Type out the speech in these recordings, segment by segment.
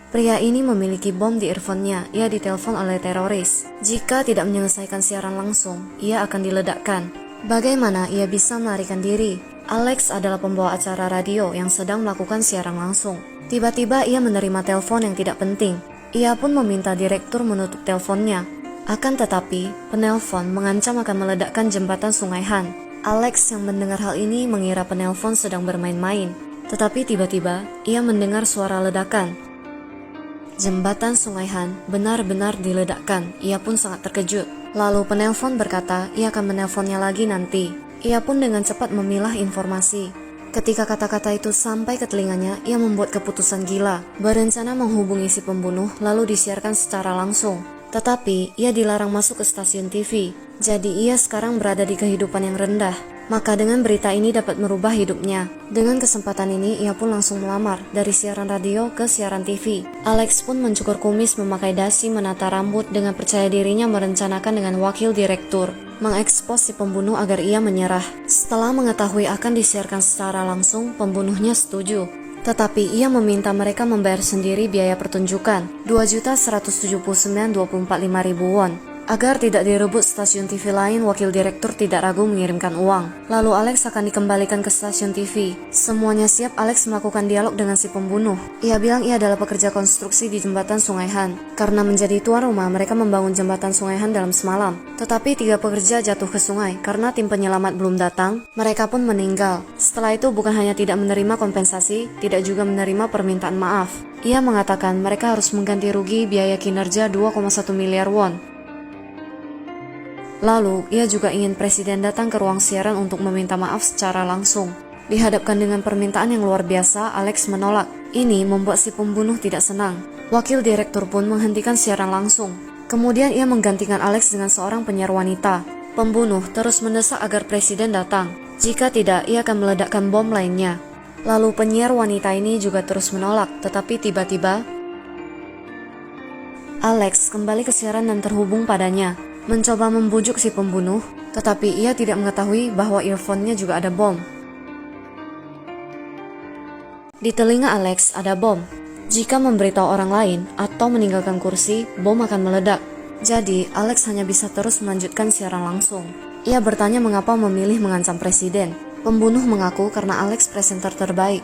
Pria ini memiliki bom di earphone-nya. Ia ditelepon oleh teroris. Jika tidak menyelesaikan siaran langsung, ia akan diledakkan. Bagaimana ia bisa melarikan diri? Alex adalah pembawa acara radio yang sedang melakukan siaran langsung. Tiba-tiba ia menerima telepon yang tidak penting. Ia pun meminta direktur menutup teleponnya. Akan tetapi, penelpon mengancam akan meledakkan jembatan Sungai Han. Alex yang mendengar hal ini mengira penelpon sedang bermain-main. Tetapi tiba-tiba, ia mendengar suara ledakan. Jembatan Sungai Han benar-benar diledakkan. Ia pun sangat terkejut. Lalu penelpon berkata ia akan menelponnya lagi nanti. Ia pun dengan cepat memilah informasi. Ketika kata-kata itu sampai ke telinganya, ia membuat keputusan gila. Berencana menghubungi si pembunuh lalu disiarkan secara langsung. Tetapi ia dilarang masuk ke stasiun TV. Jadi ia sekarang berada di kehidupan yang rendah. Maka dengan berita ini dapat merubah hidupnya. Dengan kesempatan ini ia pun langsung melamar dari siaran radio ke siaran TV. Alex pun mencukur kumis, memakai dasi, menata rambut, dengan percaya dirinya merencanakan dengan wakil direktur mengekspos si pembunuh agar ia menyerah. Setelah mengetahui akan disiarkan secara langsung, pembunuhnya setuju. Tetapi ia meminta mereka membayar sendiri biaya pertunjukan 2.179.245.000 won. Agar tidak direbut stasiun TV lain, wakil direktur tidak ragu mengirimkan uang. Lalu Alex akan dikembalikan ke stasiun TV. Semuanya siap, Alex melakukan dialog dengan si pembunuh. Ia bilang ia adalah pekerja konstruksi di jembatan Sungai Han. Karena menjadi tuan rumah, mereka membangun jembatan Sungai Han dalam semalam. Tetapi 3 pekerja jatuh ke sungai. Karena tim penyelamat belum datang, mereka pun meninggal. Setelah itu bukan hanya tidak menerima kompensasi, tidak juga menerima permintaan maaf. Ia mengatakan mereka harus mengganti rugi biaya kinerja 2,1 miliar won. Lalu, ia juga ingin presiden datang ke ruang siaran untuk meminta maaf secara langsung. Dihadapkan dengan permintaan yang luar biasa, Alex menolak. Ini membuat si pembunuh tidak senang. Wakil direktur pun menghentikan siaran langsung. Kemudian ia menggantikan Alex dengan seorang penyiar wanita. Pembunuh terus mendesak agar presiden datang. Jika tidak, ia akan meledakkan bom lainnya. Lalu penyiar wanita ini juga terus menolak, tetapi tiba-tiba Alex kembali ke siaran dan terhubung padanya. Mencoba membujuk si pembunuh, tetapi ia tidak mengetahui bahwa earphone-nya juga ada bom. Di telinga Alex ada bom. Jika memberitahu orang lain atau meninggalkan kursi, bom akan meledak. Jadi, Alex hanya bisa terus melanjutkan siaran langsung. Ia bertanya mengapa memilih mengancam presiden. Pembunuh mengaku karena Alex presenter terbaik.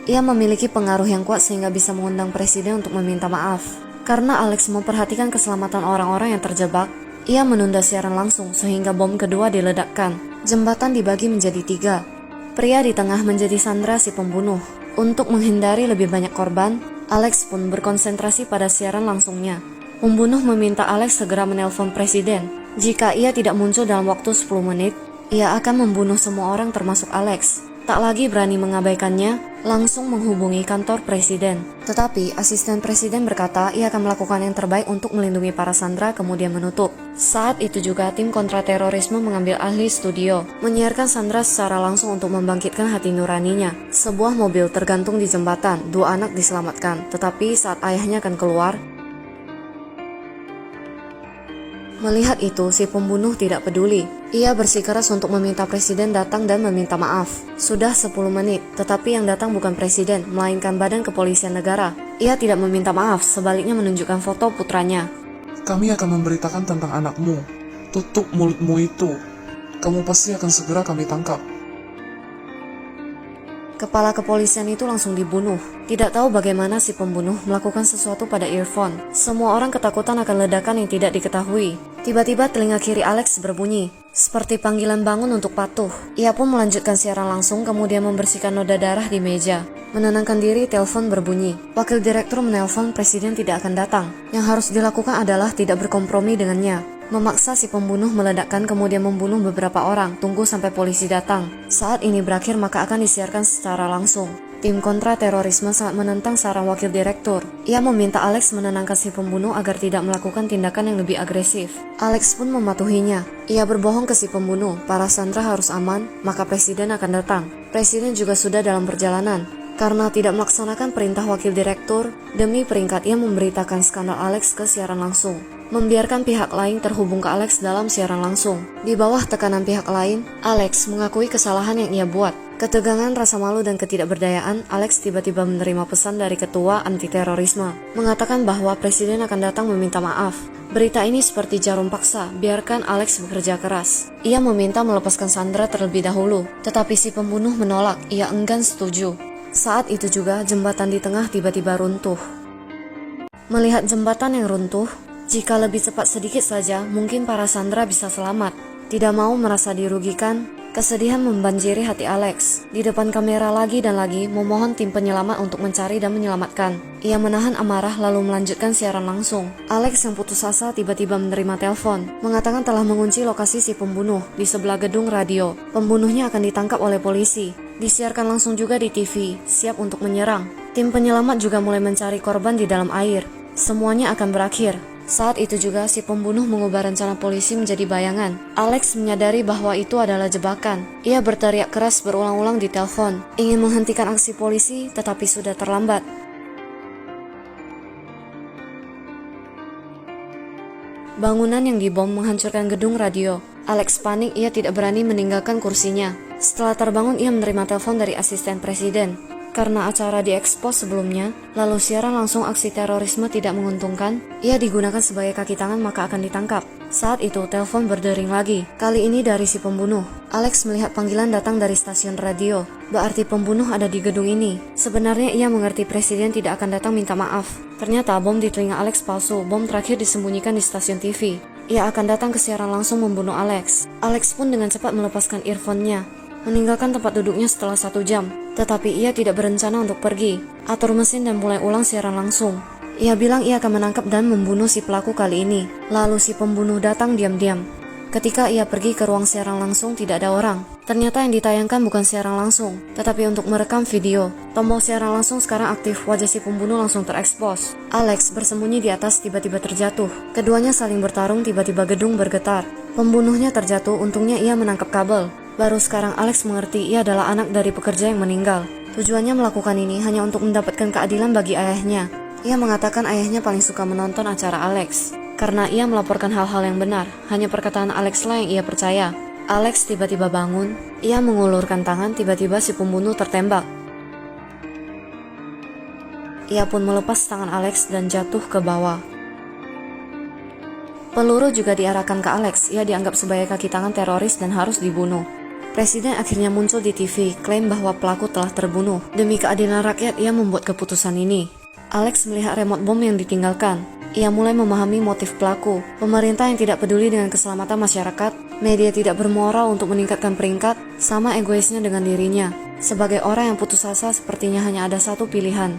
Ia memiliki pengaruh yang kuat sehingga bisa mengundang presiden untuk meminta maaf. Karena Alex memperhatikan keselamatan orang-orang yang terjebak, ia menunda siaran langsung sehingga bom kedua diledakkan. Jembatan dibagi menjadi 3. Pria di tengah menjadi sandera si pembunuh. Untuk menghindari lebih banyak korban, Alex pun berkonsentrasi pada siaran langsungnya. Pembunuh meminta Alex segera menelpon presiden. Jika ia tidak muncul dalam waktu 10 menit, ia akan membunuh semua orang termasuk Alex. Tak lagi berani mengabaikannya, langsung menghubungi kantor presiden. Tetapi asisten presiden berkata ia akan melakukan yang terbaik untuk melindungi para sandera, kemudian menutup. Saat itu juga tim kontraterorisme mengambil ahli studio, menyiarkan sandera secara langsung untuk membangkitkan hati nuraninya. Sebuah mobil tergantung di jembatan, 2 anak diselamatkan. Tetapi saat ayahnya akan keluar, melihat itu, si pembunuh tidak peduli. Ia bersikeras untuk meminta presiden datang dan meminta maaf. Sudah 10 menit, tetapi yang datang bukan presiden, melainkan badan kepolisian negara. Ia tidak meminta maaf, sebaliknya menunjukkan foto putranya. Kami akan memberitakan tentang anakmu. Tutup mulutmu itu. Kamu pasti akan segera kami tangkap. Kepala kepolisian itu langsung dibunuh. Tidak tahu bagaimana si pembunuh melakukan sesuatu pada earphone. Semua orang ketakutan akan ledakan yang tidak diketahui. Tiba-tiba telinga kiri Alex berbunyi, seperti panggilan bangun untuk patuh. Ia pun melanjutkan siaran langsung, kemudian membersihkan noda darah di meja. Menenangkan diri, telepon berbunyi. Wakil direktur menelpon presiden tidak akan datang. Yang harus dilakukan adalah tidak berkompromi dengannya. Memaksa si pembunuh meledakkan kemudian membunuh beberapa orang, tunggu sampai polisi datang. Saat ini berakhir maka akan disiarkan secara langsung. Tim kontra terorisme sangat menentang saran wakil direktur. Ia meminta Alex menenangkan si pembunuh agar tidak melakukan tindakan yang lebih agresif. Alex pun mematuhinya. Ia berbohong ke si pembunuh, para sandera harus aman, maka presiden akan datang. Presiden juga sudah dalam perjalanan. Karena tidak melaksanakan perintah wakil direktur, demi peringkat ia memberitakan skandal Alex ke siaran langsung. Membiarkan pihak lain terhubung ke Alex dalam siaran langsung. Di bawah tekanan pihak lain, Alex mengakui kesalahan yang ia buat. Ketegangan, rasa malu, dan ketidakberdayaan, Alex tiba-tiba menerima pesan dari ketua anti-terorisme, mengatakan bahwa presiden akan datang meminta maaf. Berita ini seperti jarum paksa, biarkan Alex bekerja keras. Ia meminta melepaskan Sandra terlebih dahulu, tetapi si pembunuh menolak, ia enggan setuju. Saat itu juga, jembatan di tengah tiba-tiba runtuh. Melihat jembatan yang runtuh, jika lebih cepat sedikit saja, mungkin para Sandra bisa selamat. Tidak mau merasa dirugikan, kesedihan membanjiri hati Alex. Di depan kamera lagi dan lagi memohon tim penyelamat untuk mencari dan menyelamatkan. Ia menahan amarah lalu melanjutkan siaran langsung. Alex yang putus asa tiba-tiba menerima telepon, mengatakan telah mengunci lokasi si pembunuh di sebelah gedung radio. Pembunuhnya akan ditangkap oleh polisi. Disiarkan langsung juga di TV, siap untuk menyerang. Tim penyelamat juga mulai mencari korban di dalam air. Semuanya akan berakhir. Saat itu juga si pembunuh mengubah rencana polisi menjadi bayangan. Alex menyadari bahwa itu adalah jebakan. Ia berteriak keras berulang-ulang di telepon, ingin menghentikan aksi polisi tetapi sudah terlambat. Bangunan yang dibom menghancurkan gedung radio. Alex panik, ia tidak berani meninggalkan kursinya. Setelah terbangun, ia menerima telepon dari asisten presiden. Karena acara diekspos sebelumnya, lalu siaran langsung aksi terorisme tidak menguntungkan, ia digunakan sebagai kaki tangan maka akan ditangkap. Saat itu, telepon berdering lagi, kali ini dari si pembunuh. Alex melihat panggilan datang dari stasiun radio, berarti pembunuh ada di gedung ini. Sebenarnya ia mengerti presiden tidak akan datang minta maaf. Ternyata bom di telinga Alex palsu, bom terakhir disembunyikan di stasiun TV. Ia akan datang ke siaran langsung membunuh Alex. Alex pun dengan cepat melepaskan earphone-nya, meninggalkan tempat duduknya setelah 1 jam. Tetapi ia tidak berencana untuk pergi, atur mesin dan mulai ulang siaran langsung. Ia bilang ia akan menangkap dan membunuh si pelaku kali ini. Lalu si pembunuh datang diam-diam. Ketika ia pergi ke ruang siaran langsung tidak ada orang. Ternyata yang ditayangkan bukan siaran langsung, tetapi untuk merekam video. Tombol siaran langsung sekarang aktif, wajah si pembunuh langsung terekspos. Alex bersembunyi di atas tiba-tiba terjatuh. Keduanya saling bertarung, tiba-tiba gedung bergetar. Pembunuhnya terjatuh, untungnya ia menangkap kabel. Baru sekarang Alex mengerti ia adalah anak dari pekerja yang meninggal. Tujuannya melakukan ini hanya untuk mendapatkan keadilan bagi ayahnya. Ia mengatakan ayahnya paling suka menonton acara Alex, karena ia melaporkan hal-hal yang benar. Hanya perkataan Alex lah yang ia percaya. Alex tiba-tiba bangun. Ia mengulurkan tangan, tiba-tiba si pembunuh tertembak. Ia pun melepas tangan Alex dan jatuh ke bawah. Peluru juga diarahkan ke Alex. Ia dianggap sebagai kaki tangan teroris dan harus dibunuh. Presiden akhirnya muncul di TV, klaim bahwa pelaku telah terbunuh. Demi keadilan rakyat, ia membuat keputusan ini. Alex melihat remote bom yang ditinggalkan. Ia mulai memahami motif pelaku. Pemerintah yang tidak peduli dengan keselamatan masyarakat, media tidak bermoral untuk meningkatkan peringkat, sama egoisnya dengan dirinya. Sebagai orang yang putus asa, sepertinya hanya ada satu pilihan,